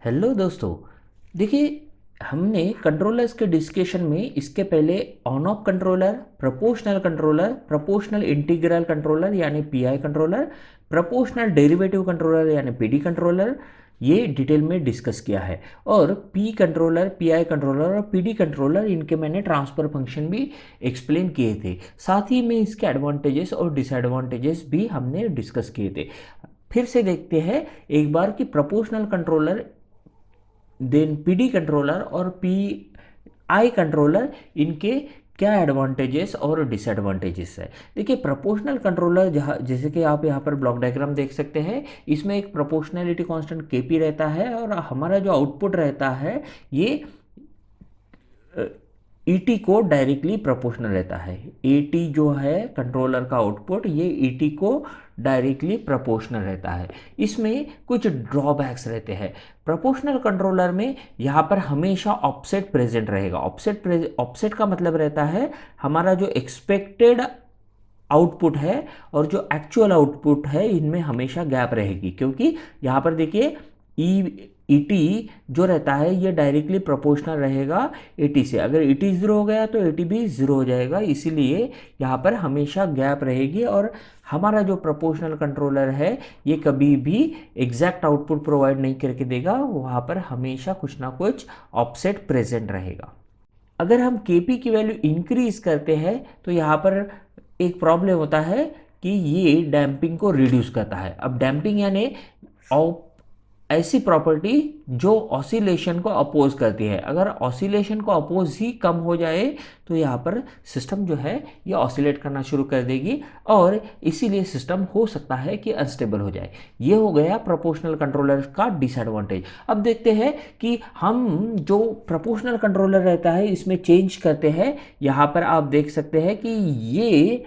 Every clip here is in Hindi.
हेलो दोस्तों। देखिए, हमने कंट्रोलर्स के डिस्कशन में इसके पहले on off controller, proportional integral controller यानी PI controller, proportional derivative controller यानी पीडी कंट्रोलर, ये डिटेल में डिस्कस किया है। और पी कंट्रोलर, पीआई कंट्रोलर और पीडी कंट्रोलर, इनके मैंने ट्रांसफर फंक्शन भी एक्सप्लेन किए थे। साथ ही में इसके एडवांटेजेस और डिसएडवांटेजेस भी हमने डिस्कस किए थे। फिर से देखते हैं एक बार कि proportional controller, then PD controller और पी आई कंट्रोलर, इनके क्या एडवांटेजेस और डिसएडवांटेजेस है। देखिए, प्रोपोर्शनल कंट्रोलर जहाँ जैसे कि आप यहाँ पर ब्लॉक डायग्राम देख सकते हैं, इसमें एक प्रोपोर्शनैलिटी कांस्टेंट केपी रहता है और हमारा जो आउटपुट रहता है ये ईटी को डायरेक्टली प्रोपोर्शनल रहता है। एटी जो है कंट्रोलर का आउटपुट, ये ईटी को डायरेक्टली प्रोपोर्शनल रहता है। इसमें कुछ ड्रॉबैक्स रहते हैं। प्रोपोर्शनल कंट्रोलर में यहाँ पर हमेशा ऑफसेट प्रेजेंट रहेगा। ऑफसेट का मतलब रहता है हमारा जो एक्सपेक्टेड आउटपुट है और जो एक्चुअल आउटपुट है, इनमें हमेशा गैप रहेगी। क्योंकि यहाँ पर देखिए ईटी जो रहता है ये डायरेक्टली प्रोपोर्शनल रहेगा एटी से। अगर ईटी ज़ीरो हो गया तो एटी भी ज़ीरो हो जाएगा, इसीलिए यहाँ पर हमेशा गैप रहेगी। और हमारा जो प्रोपोर्शनल कंट्रोलर है ये कभी भी एग्जैक्ट आउटपुट प्रोवाइड नहीं करके देगा, वहाँ पर हमेशा कुछ ना कुछ ऑफसेट प्रेजेंट रहेगा। अगर हम केपी की वैल्यू इंक्रीज करते हैं तो यहाँ पर एक प्रॉब्लम होता है कि ये डैम्पिंग को रिड्यूस करता है। अब डैम्पिंग यानी ऐसी प्रॉपर्टी जो ऑसिलेशन को अपोज करती है। अगर ऑसिलेशन को अपोज ही कम हो जाए तो यहाँ पर सिस्टम जो है ये ऑसिलेट करना शुरू कर देगी और इसीलिए सिस्टम हो सकता है कि अनस्टेबल हो जाए। ये हो गया प्रोपोर्शनल कंट्रोलर का डिसएडवांटेज। अब देखते हैं कि हम जो प्रोपोर्शनल कंट्रोलर रहता है इसमें चेंज करते हैं। यहाँ पर आप देख सकते हैं कि ये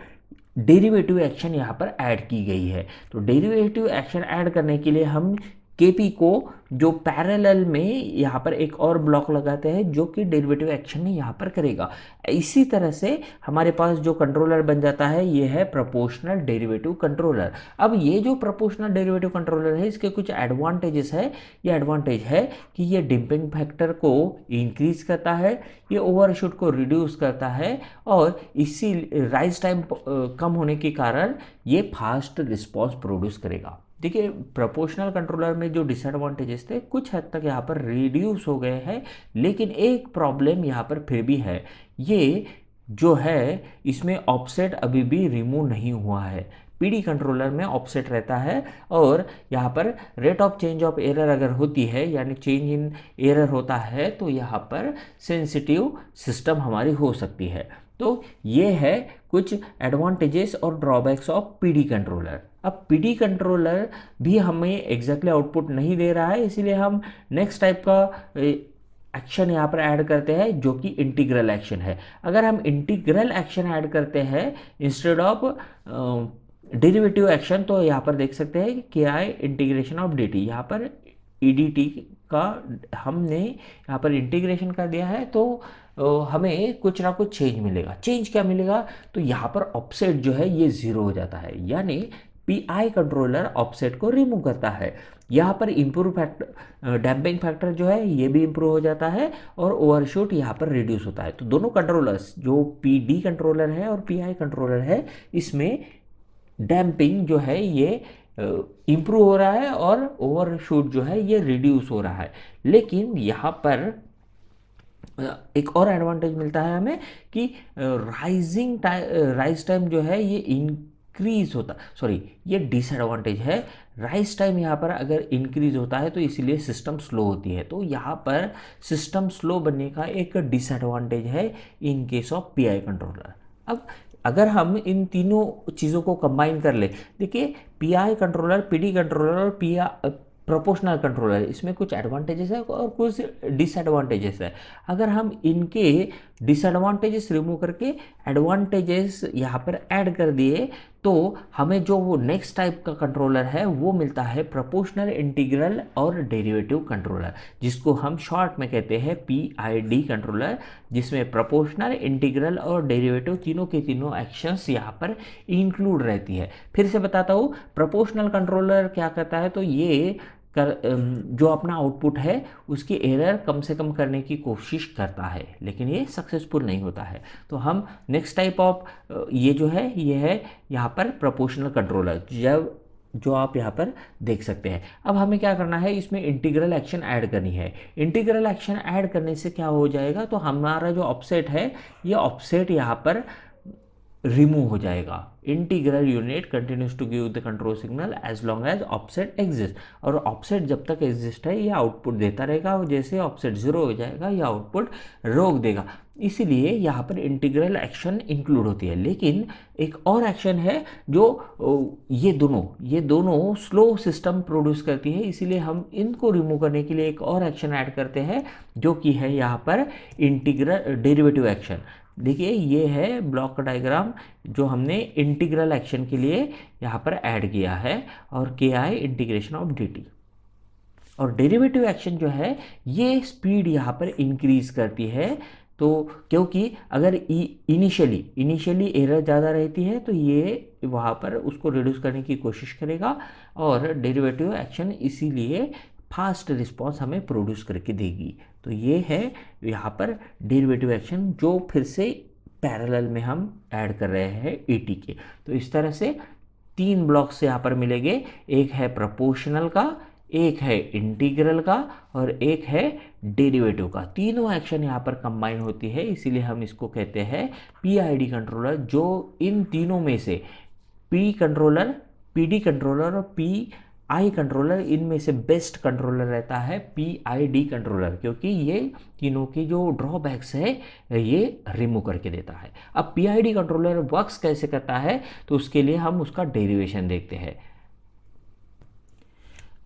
डेरिवेटिव एक्शन यहाँ पर ऐड की गई है। तो डेरिवेटिव एक्शन ऐड करने के लिए हम केपी को जो पैरेलल में यहाँ पर एक और ब्लॉक लगाते हैं जो कि डेरिवेटिव एक्शन यहाँ पर करेगा। इसी तरह से हमारे पास जो कंट्रोलर बन जाता है ये है प्रोपोर्शनल डेरिवेटिव कंट्रोलर। अब ये जो प्रोपोर्शनल डेरिवेटिव कंट्रोलर है इसके कुछ एडवांटेजेस है। ये एडवांटेज है कि ये डैम्पिंग फैक्टर को इंक्रीज करता है, ये ओवरशूट को रिड्यूस करता है और इसी राइज टाइम कम होने के कारण ये फास्ट रिस्पॉन्स प्रोड्यूस करेगा। देखिए, प्रोपोर्शनल कंट्रोलर में जो डिसएडवांटेजेस थे कुछ हद तक यहाँ पर रिड्यूस हो गए हैं, लेकिन एक प्रॉब्लम यहाँ पर फिर भी है। ये जो है इसमें ऑफसेट अभी भी रिमूव नहीं हुआ है। पीडी कंट्रोलर में ऑफसेट रहता है और यहाँ पर rate of change of error अगर होती है यानी चेंज इन एरर होता है तो यहाँ पर सेंसिटिव सिस्टम हमारी हो सकती है। तो ये है कुछ एडवांटेजेस और ड्रॉबैक्स ऑफ पीडी कंट्रोलर। अब पीडी कंट्रोलर भी हमें एग्जैक्टली आउटपुट नहीं दे रहा है, इसीलिए हम नेक्स्ट टाइप का एक्शन यहाँ पर ऐड करते हैं जो कि इंटीग्रल एक्शन है। अगर हम इंटीग्रल एक्शन ऐड करते हैं इंस्टेड ऑफ डेरिवेटिव एक्शन तो यहाँ पर देख सकते हैं कि आई इंटीग्रेशन ऑफ डी टी, यहाँ पर ई डी टी का हमने यहाँ पर इंटीग्रेशन कर दिया है तो हमें कुछ ना कुछ चेंज मिलेगा। चेंज क्या मिलेगा? तो यहाँ पर ऑफसेट जो है ये ज़ीरो हो जाता है, यानी पी आई कंट्रोलर ऑफसेट को रिमूव करता है। यहाँ पर इम्प्रूव फैक्टर, डैम्पिंग फैक्टर जो है ये भी इम्प्रूव हो जाता है और ओवरशूट यहाँ पर रिड्यूस होता है। तो दोनों कंट्रोलर्स जो पी डी कंट्रोलर है और पी आई कंट्रोलर है इसमें डैम्पिंग जो है ये इम्प्रूव हो रहा है और ओवरशूट जो है ये रिड्यूस हो रहा है। लेकिन यहाँ पर एक और एडवांटेज मिलता है हमें कि राइज टाइम जो है ये इंक्रीज होता, सॉरी ये डिसएडवांटेज है। राइज टाइम यहाँ पर अगर इंक्रीज होता है तो इसीलिए सिस्टम स्लो होती है। तो यहाँ पर सिस्टम स्लो बनने का एक डिसएडवांटेज है in case of pi controller. अब अगर हम इन तीनों चीज़ों को कंबाइन कर ले, देखिए पीआई कंट्रोलर, पीडी कंट्रोलर और प्रोपोर्शनल कंट्रोलर, इसमें कुछ एडवांटेजेस है और कुछ डिसएडवांटेजेस है। अगर हम इनके डिसएडवांटेजेस रिमूव करके एडवांटेजेस यहाँ पर ऐड कर दिए तो हमें जो वो नेक्स्ट टाइप का कंट्रोलर है वो मिलता है प्रोपोर्शनल इंटीग्रल और डेरिवेटिव कंट्रोलर, जिसको हम शॉर्ट में कहते हैं पीआईडी कंट्रोलर, जिसमें प्रोपोर्शनल, इंटीग्रल और डेरिवेटिव तीनों के तीनों एक्शंस यहाँ पर इंक्लूड रहती है। फिर से बताता हूँ, प्रोपोर्शनल कंट्रोलर क्या करता है तो ये जो अपना आउटपुट है उसकी एरर कम से कम करने की कोशिश करता है, लेकिन ये सक्सेसफुल नहीं होता है। तो हम नेक्स्ट टाइप ऑफ ये जो है ये है यहाँ पर प्रोपोर्शनल कंट्रोलर, जब जो आप यहाँ पर देख सकते हैं। अब हमें क्या करना है, इसमें इंटीग्रल एक्शन ऐड करनी है। इंटीग्रल एक्शन ऐड करने से क्या हो जाएगा, तो हमारा जो ऑफसेट है ये ऑफसेट यहाँ पर रिमूव हो जाएगा। Integral unit continues to give the control signal as long as offset exist, और ऑफसेट जब तक एग्जिस्ट है ये आउटपुट देता रहेगा, और जैसे ऑफसेट 0 हो जाएगा ये आउटपुट रोक देगा। इसीलिए यहाँ पर इंटीग्रल एक्शन इंक्लूड होती है। लेकिन एक और एक्शन है जो ये दोनों स्लो सिस्टम प्रोड्यूस करती है, इसीलिए हम इनको रिमूव करने के लिए एक और एक्शन ऐड करते हैं, जो कि है यहाँ पर इंटीग्रल डेरिवेटिव एक्शन। देखिए ये है ब्लॉक का डायग्राम जो हमने इंटीग्रल एक्शन के लिए यहाँ पर ऐड किया है, और के I integration of D T. और डेरिवेटिव एक्शन जो है ये स्पीड यहाँ पर इंक्रीज करती है। तो क्योंकि अगर इनिशियली एरर ज़्यादा रहती है तो ये वहाँ पर उसको रिड्यूस करने की कोशिश करेगा, और डेरिवेटिव एक्शन इसीलिए फास्ट रिस्पॉन्स हमें प्रोड्यूस करके देगी। तो ये है यहाँ पर डेरिवेटिव एक्शन जो फिर से पैरेलल में हम ऐड कर रहे हैं ईटी के। तो इस तरह से 3 ब्लॉक्स यहाँ पर मिलेंगे, एक है प्रोपोर्शनल का, एक है इंटीग्रल का, और एक है डेरिवेटिव का। तीनों एक्शन यहाँ पर कंबाइन होती है, इसीलिए हम इसको कहते हैं पीआईडी कंट्रोलर, जो इन तीनों में से पी कंट्रोलर, पीडी कंट्रोलर और पीआई कंट्रोलर, इनमें से बेस्ट कंट्रोलर रहता है पीआईडी कंट्रोलर, क्योंकि ये तीनों की जो ड्रॉबैक्स है ये रिमूव करके देता है। अब पीआईडी कंट्रोलर वर्क्स कैसे करता है, तो उसके लिए हम उसका डेरिवेशन देखते हैं।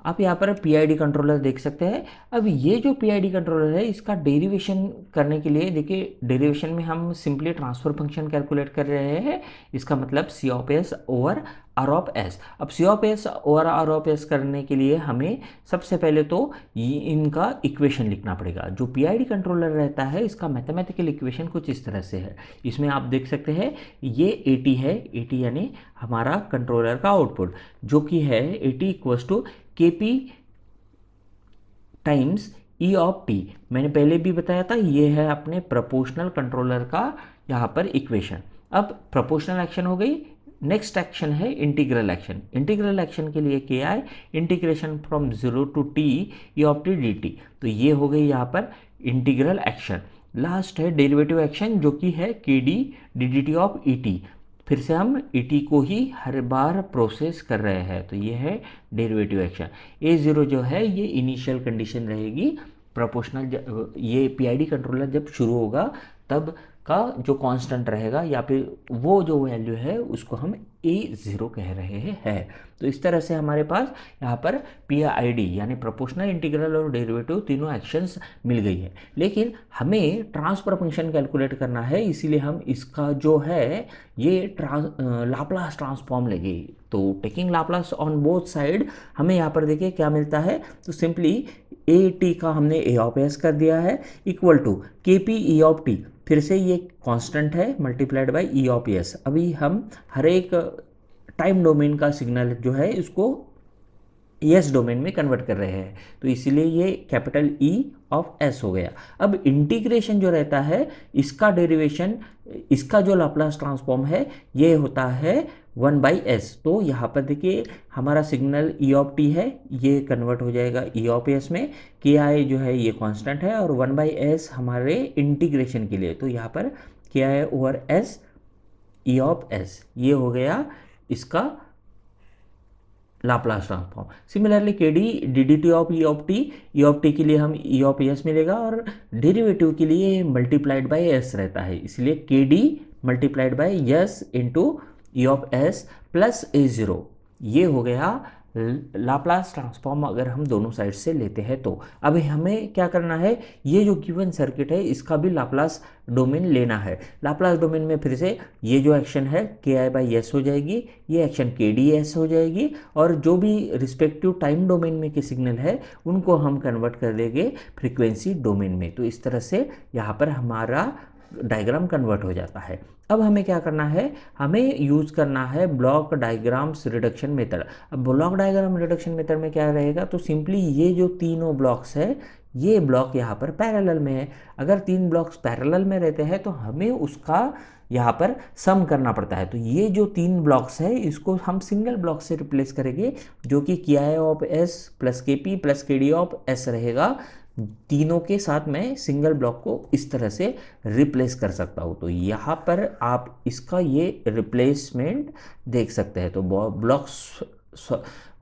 आप यहाँ पर पीआईडी कंट्रोलर देख सकते हैं। अब ये जो पीआईडी कंट्रोलर है इसका डेरिवेशन करने के लिए देखिए, डेरिवेशन में हम सिंपली ट्रांसफर फंक्शन कैलकुलेट कर रहे हैं। इसका मतलब C of S over R of S. अब C of S over R of S करने के लिए हमें सबसे पहले तो इनका इक्वेशन लिखना पड़ेगा। जो पीआईडी कंट्रोलर रहता है इसका मैथमेटिकल इक्वेशन कुछ इस तरह से है। इसमें आप देख सकते हैं ये एटी है, एटी यानी हमारा कंट्रोलर का आउटपुट, जो कि है AT equals to KP times E of T। मैंने पहले भी बताया था ये है अपने प्रोपोर्शनल कंट्रोलर का यहाँ पर इक्वेशन। अब प्रोपोर्शनल एक्शन हो गई, नेक्स्ट एक्शन है इंटीग्रल एक्शन। इंटीग्रल एक्शन के लिए K I integration from 0 to T E of T dt। तो ये हो गई यहाँ पर इंटीग्रल एक्शन। लास्ट है डेरिवेटिव एक्शन जो कि है KD DDT ऑफ ET। फिर से हम ET को ही हर बार प्रोसेस कर रहे हैं, तो ये है डेरिवेटिव एक्शन। A0 जो है ये इनिशियल कंडीशन रहेगी प्रोपोर्शनल, ये पीआईडी कंट्रोलर जब शुरू होगा तब का जो कांस्टेंट रहेगा, या फिर वो जो वैल्यू है उसको हम A0 कह रहे हैं। तो इस तरह से हमारे पास यहाँ पर पीआईडी यानी प्रोपोर्शनल, इंटीग्रल और डेरिवेटिव तीनों एक्शंस मिल गई है। लेकिन हमें ट्रांसफर फंक्शन कैलकुलेट करना है, इसीलिए हम इसका जो है ये लाप्लास ट्रांसफॉर्म लेंगे। तो taking Laplace on both side हमें यहाँ पर देखिए क्या मिलता है, तो सिंपली ए टी का हमने ए ऑफ एस कर दिया है इक्वल टू के पी ई ऑफ टी। फिर से ये कांस्टेंट है multiplied by E of S. अभी हम हर एक टाइम डोमेन का सिग्नल जो है इसको एस डोमेन में कन्वर्ट कर रहे हैं, तो इसीलिए ये कैपिटल ई ऑफ एस हो गया। अब इंटीग्रेशन जो रहता है इसका डेरिवेशन, इसका जो लाप्लास ट्रांसफॉर्म है ये होता है 1/s। तो यहाँ पर देखिए हमारा सिग्नल ई ऑफ टी है, ये कन्वर्ट हो जाएगा ई ऑफ एस में। के आई जो है ये कांस्टेंट है, और 1/s हमारे इंटीग्रेशन के लिए, तो यहाँ पर के आई over S E of S, ये हो गया इसका लाप्लास ट्रांसफॉर्म। सिमिलरली के D D D T of E of T के लिए हम ई ऑफ एस मिलेगा, और डेरिवेटिव के लिए मल्टीप्लाइड बाय एस रहता है, इसलिए के D multiplied by S into E of S plus A0। ये हो गया लाप्लास ट्रांसफॉर्म अगर हम दोनों साइड से लेते हैं तो। अब हमें क्या करना है, ये जो गिवन सर्किट है इसका भी लाप्लास डोमेन लेना है। लाप्लास डोमेन में फिर से ये जो एक्शन है के आई बाई एस हो जाएगी, ये एक्शन के डी एस हो जाएगी, और जो भी रिस्पेक्टिव टाइम डोमेन में के सिग्नल है उनको हम कन्वर्ट कर देंगे फ्रीक्वेंसी डोमेन में। तो इस तरह से यहाँ पर हमारा डायग्राम कन्वर्ट हो जाता है। अब हमें क्या करना है, हमें यूज़ करना है ब्लॉक डायग्राम्स रिडक्शन मेथड। अब ब्लॉक डायग्राम रिडक्शन मेथड में क्या रहेगा, तो सिंपली ये जो तीनों ब्लॉक्स है, ये ब्लॉक यहाँ पर पैरेलल में है। अगर 3 ब्लॉक्स पैरेलल में रहते हैं तो हमें उसका यहाँ पर सम करना पड़ता है। तो ये जो 3 ब्लॉक्स है इसको हम सिंगल ब्लॉक से रिप्लेस करेंगे, जो कि KI of S plus KP plus KD of S रहेगा। तीनों के साथ मैं सिंगल ब्लॉक को इस तरह से रिप्लेस कर सकता हूँ। तो यहाँ पर आप इसका ये रिप्लेसमेंट देख सकते हैं। तो ब्लॉक्स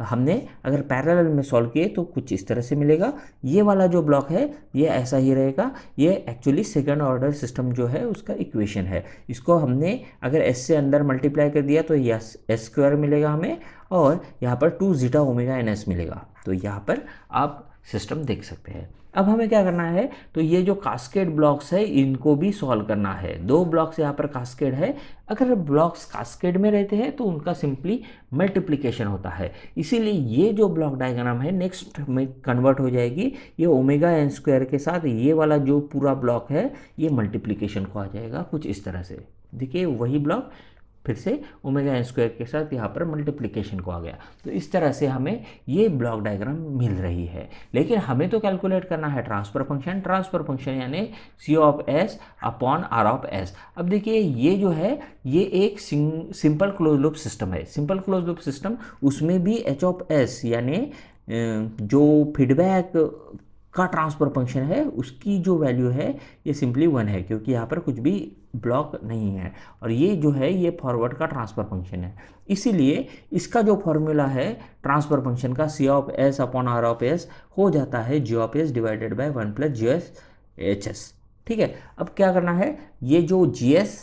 हमने अगर पैरेलल में सॉल्व किए तो कुछ इस तरह से मिलेगा। ये वाला जो ब्लॉक है ये ऐसा ही रहेगा। ये एक्चुअली सेकंड ऑर्डर सिस्टम जो है उसका इक्वेशन है। इसको हमने अगर S से अंदर मल्टीप्लाई कर दिया तो यस S² मिलेगा हमें, और यहाँ पर 2 जीटा ओमेगा NS मिलेगा। तो यहाँ पर आप सिस्टम देख सकते हैं। अब हमें क्या करना है, तो ये जो कास्केड ब्लॉक्स है इनको भी सॉल्व करना है। 2 ब्लॉक्स यहाँ पर कास्केड है। अगर ब्लॉक्स कास्केड में रहते हैं तो उनका सिंपली मल्टीप्लिकेशन होता है। इसीलिए ये जो ब्लॉक डायग्राम है नेक्स्ट में कन्वर्ट हो जाएगी। ये ओमेगा n² के साथ ये वाला जो पूरा ब्लॉक है ये मल्टीप्लिकेशन को आ जाएगा कुछ इस तरह से। देखिए वही ब्लॉक फिर से ओमेगा n² के साथ यहाँ पर मल्टीप्लिकेशन को आ गया। तो इस तरह से हमें ये ब्लॉक डायग्राम मिल रही है। लेकिन हमें तो कैलकुलेट करना है ट्रांसफर फंक्शन। ट्रांसफर फंक्शन यानी C of S upon R of S। अब देखिए ये जो है ये एक सिंपल क्लोज लूप सिस्टम है। सिंपल क्लोज लूप सिस्टम, उसमें भी H ऑफ S यानी जो फीडबैक का ट्रांसफर फंक्शन है उसकी जो वैल्यू है ये सिंपली 1 है, क्योंकि यहाँ पर कुछ भी ब्लॉक नहीं है। और ये जो है ये फॉरवर्ड का ट्रांसफर फंक्शन है। इसीलिए इसका जो फॉर्मूला है ट्रांसफर फंक्शन का C of S upon R of S हो जाता है G of S divided by 1 plus GS। ठीक है, अब क्या करना है, ये जो GS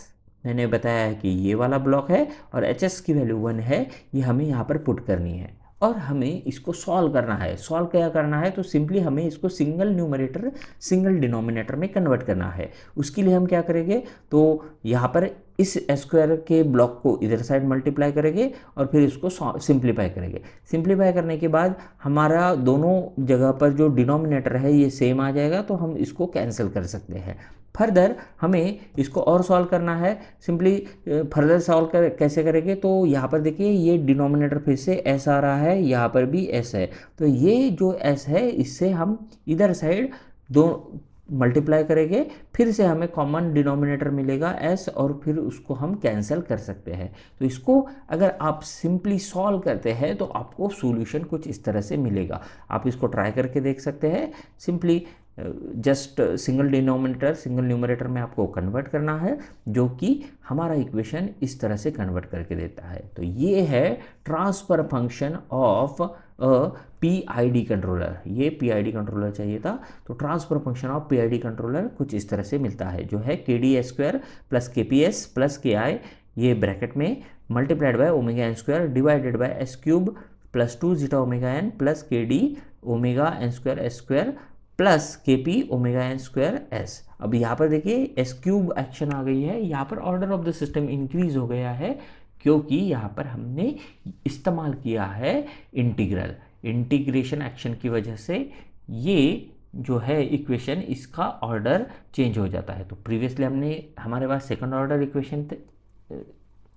मैंने बताया है कि ये वाला ब्लॉक है और HS की वैल्यू 1 है, ये हमें यहाँ पर पुट करनी है और हमें इसको सॉल्व करना है। सॉल्व क्या करना है, तो सिंपली हमें इसको सिंगल न्यूमरेटर सिंगल डिनोमिनेटर में कन्वर्ट करना है। उसके लिए हम क्या करेंगे, तो यहाँ पर इस S² के ब्लॉक को इधर साइड मल्टीप्लाई करेंगे और फिर इसको सिंप्लीफाई करेंगे। सिंप्लीफाई करने के बाद हमारा दोनों जगह पर जो डिनोमिनेटर है ये सेम आ जाएगा, तो हम इसको कैंसिल कर सकते हैं। फर्दर हमें इसको और सॉल्व करना है। सिंपली फर्दर सॉल्व कैसे करेंगे, तो यहाँ पर देखिए ये डिनोमिनेटर फिर से S आ रहा है, यहाँ पर भी S है। तो ये जो S है इससे हम इधर साइड दो मल्टीप्लाई करेंगे, फिर से हमें कॉमन डिनोमिनेटर मिलेगा S और फिर उसको हम कैंसिल कर सकते हैं। तो इसको अगर आप सिंपली सॉल्व करते हैं तो आपको सॉल्यूशन कुछ इस तरह से मिलेगा। आप इसको ट्राई करके देख सकते हैं। सिंपली जस्ट सिंगल न्यूमरेटर में आपको कन्वर्ट करना है, जो कि हमारा इक्वेशन इस तरह से कन्वर्ट करके देता है। तो ये है transfer function of PID controller. ये PID कंट्रोलर चाहिए था, तो transfer function of PID controller कुछ इस तरह से मिलता है, जो है KD² plus KPS plus KI, ये ब्रैकेट में multiplied by omega n² divided by S³ plus 2 zeta omega n plus KD omega n² S² plus KP omega n² S। अब यहाँ पर देखिए S³ एक्शन आ गई है, यहाँ पर order of the system increase हो गया है, क्योंकि यहाँ पर हमने इस्तेमाल किया है इंटीग्रेशन एक्शन की वजह से ये जो है इक्वेशन इसका ऑर्डर चेंज हो जाता है। तो प्रीवियसली हमारे पास सेकंड ऑर्डर इक्वेशन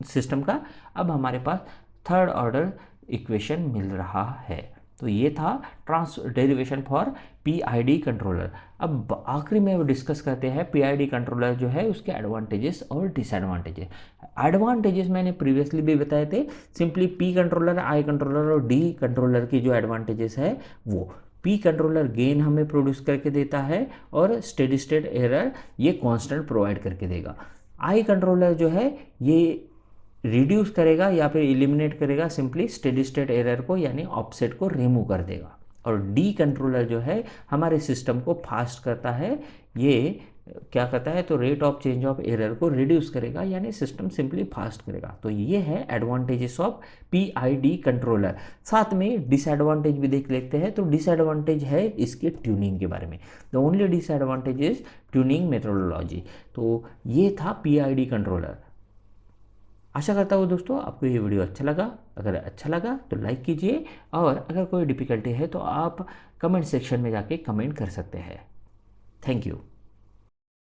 सिस्टम का, अब हमारे पास थर्ड ऑर्डर इक्वेशन मिल रहा है। तो ये था डेरिवेशन फॉर PID कंट्रोलर। अब आखिरी में डिस्कस करते हैं PID कंट्रोलर जो है उसके एडवांटेजेस और डिसएडवांटेजेस। एडवांटेजेस मैंने प्रीवियसली भी बताए थे। Simply P controller, I controller और D कंट्रोलर की जो एडवांटेजेस है वो P कंट्रोलर गेन हमें प्रोड्यूस करके देता है और स्टेडी स्टेट एरर ये कांस्टेंट प्रोवाइड करके देगा। I कंट्रोलर जो है ये रिड्यूस करेगा या फिर एलिमिनेट करेगा सिंपली स्टेडी स्टेट एरर को, यानी ऑफसेट को रिमूव कर देगा। और डी कंट्रोलर जो है हमारे सिस्टम को फास्ट करता है, ये क्या करता है, तो rate of change of error को रिड्यूस करेगा, यानी सिस्टम सिंपली फास्ट करेगा। तो ये है एडवांटेजेस ऑफ PID कंट्रोलर। साथ में डिसएडवांटेज भी देख लेते हैं। तो डिसएडवांटेज है इसके ट्यूनिंग के बारे में। The only disadvantage is tuning methodology. तो ये था PID कंट्रोलर। आशा करता हूँ दोस्तों आपको ये वीडियो अच्छा लगा। अगर अच्छा लगा तो लाइक कीजिए, और अगर कोई डिफ़िकल्टी है तो आप कमेंट सेक्शन में जाके कमेंट कर सकते हैं। Thank you.